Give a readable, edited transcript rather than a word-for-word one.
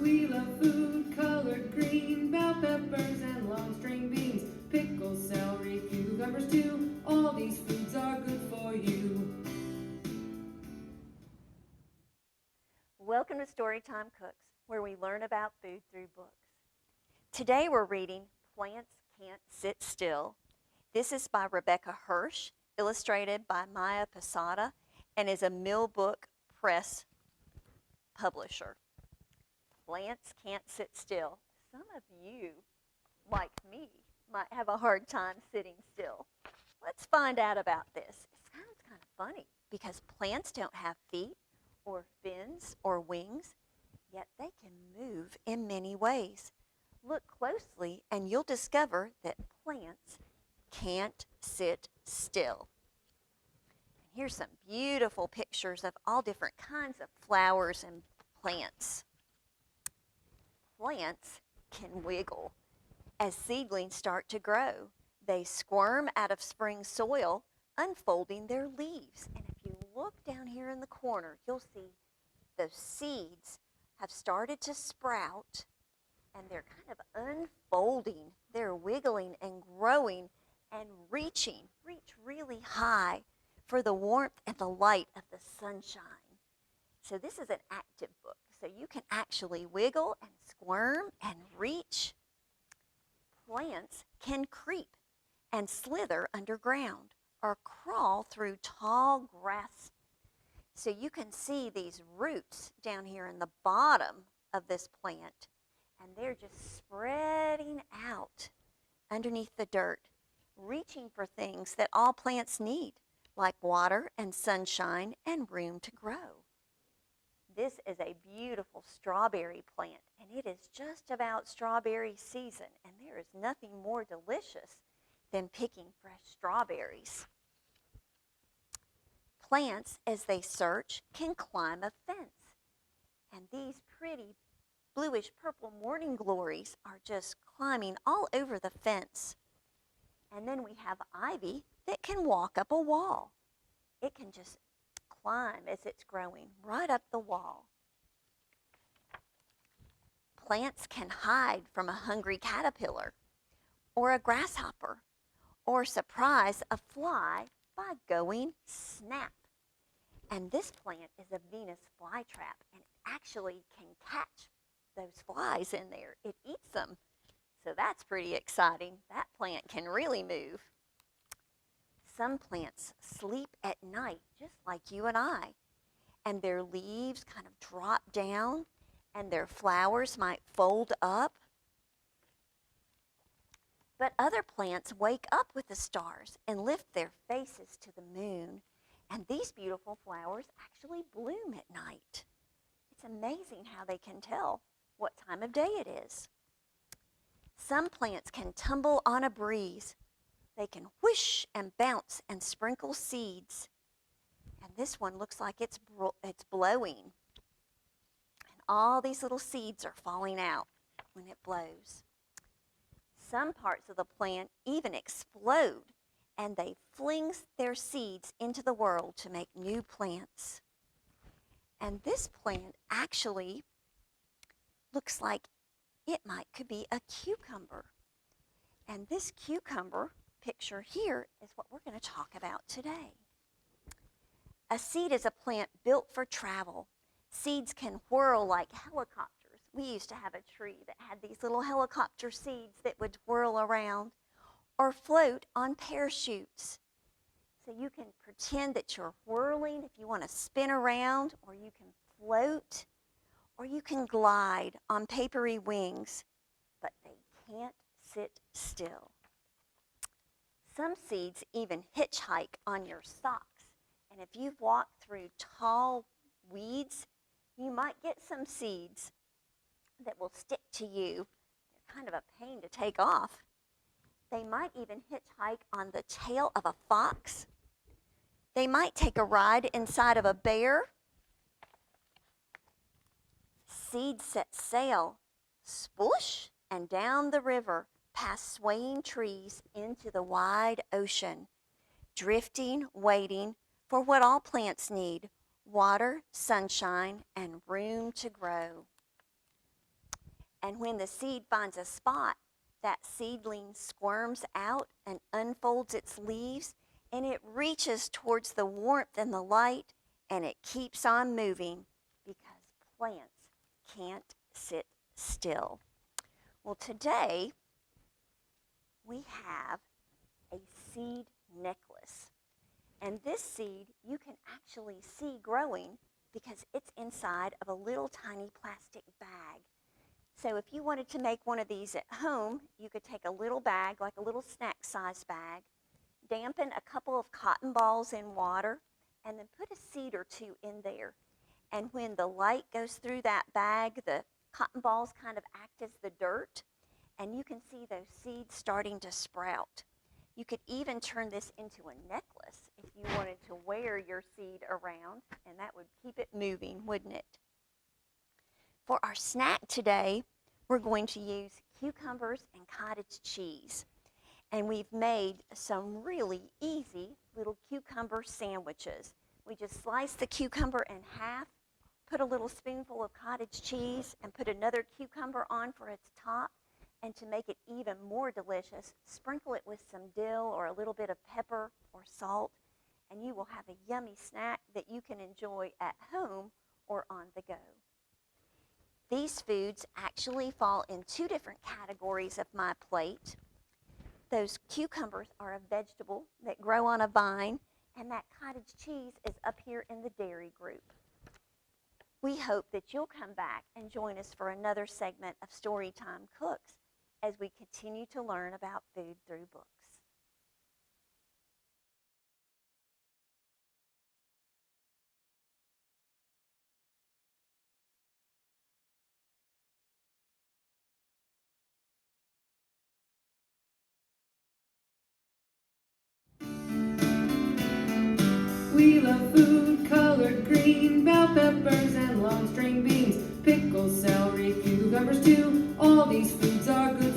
We love food colored green, bell peppers and long string beans, pickles, celery, cucumbers too. All these foods are good for you. Welcome to Storytime Cooks, where we learn about food through books. Today we're reading Plants Can't Sit Still. This is by Rebecca Hirsch, illustrated by Maya Posada, and is a Millbrook Press publisher. Plants can't sit still. Some of you, like me, might have a hard time sitting still. Let's find out about this. It sounds kind of funny because plants don't have feet or fins or wings, yet they can move in many ways. Look closely and you'll discover that plants can't sit still. Here's some beautiful pictures of all different kinds of flowers and plants. Plants can wiggle. As seedlings start to grow, they squirm out of spring soil, unfolding their leaves. And if you look down here in the corner, you'll see those seeds have started to sprout, and they're kind of unfolding. They're wiggling and growing and reach really high for the warmth and the light of the sunshine. So this is an active book. So you can actually wiggle and squirm and reach. Plants can creep and slither underground or crawl through tall grass. So you can see these roots down here in the bottom of this plant, and they're just spreading out underneath the dirt, reaching for things that all plants need, like water and sunshine and room to grow. This is a beautiful strawberry plant, and it is just about strawberry season, and there is nothing more delicious than picking fresh strawberries. Plants, as they search, can climb a fence, and these pretty bluish purple morning glories are just climbing all over the fence. And then we have ivy that can walk up a wall. It can just climb as it's growing right up the wall. Plants can hide from a hungry caterpillar or a grasshopper or surprise a fly by going snap. And this plant is a Venus flytrap, and it actually can catch those flies in there. It eats them. So that's pretty exciting. That plant can really move. Some plants sleep at night just like you and I, and their leaves kind of drop down and their flowers might fold up. But other plants wake up with the stars and lift their faces to the moon, and these beautiful flowers actually bloom at night. It's amazing how they can tell what time of day it is. Some plants can tumble on a breeze. They can whoosh and bounce and sprinkle seeds. And this one looks like it's blowing. And all these little seeds are falling out when it blows. Some parts of the plant even explode, and they fling their seeds into the world to make new plants. And this plant actually looks like could be a cucumber. And this cucumber picture here is what we're going to talk about today. A seed is a plant built for travel. Seeds can whirl like helicopters. We used to have a tree that had these little helicopter seeds that would whirl around, or float on parachutes. So you can pretend that you're whirling if you want to spin around, or you can float, or you can glide on papery wings, but they can't sit still. Some seeds even hitchhike on your socks, and if you've walked through tall weeds, you might get some seeds that will stick to you. They're kind of a pain to take off. They might even hitchhike on the tail of a fox. They might take a ride inside of a bear. Seeds set sail, sploosh, and down the river, past swaying trees into the wide ocean, drifting, waiting for what all plants need: water, sunshine, and room to grow. And when the seed finds a spot, that seedling squirms out and unfolds its leaves, and it reaches towards the warmth and the light, and it keeps on moving because plants can't sit still. Well, today we have a seed necklace. And this seed you can actually see growing because it's inside of a little tiny plastic bag. So if you wanted to make one of these at home, you could take a little bag, like a little snack-sized bag, dampen a couple of cotton balls in water, and then put a seed or two in there. And when the light goes through that bag, the cotton balls kind of act as the dirt, and you can see those seeds starting to sprout. You could even turn this into a necklace if you wanted to wear your seed around, and that would keep it moving, wouldn't it? For our snack today, we're going to use cucumbers and cottage cheese. And we've made some really easy little cucumber sandwiches. We just slice the cucumber in half, put a little spoonful of cottage cheese, and put another cucumber on for its top. And to make it even more delicious, sprinkle it with some dill or a little bit of pepper or salt, and you will have a yummy snack that you can enjoy at home or on the go. These foods actually fall in two different categories of my plate. Those cucumbers are a vegetable that grow on a vine, and that cottage cheese is up here in the dairy group. We hope that you'll come back and join us for another segment of Storytime Cooks as we continue to learn about food through books. We love food colored green, bell peppers and long string beans, pickles, celery, cucumbers too. All these foods are good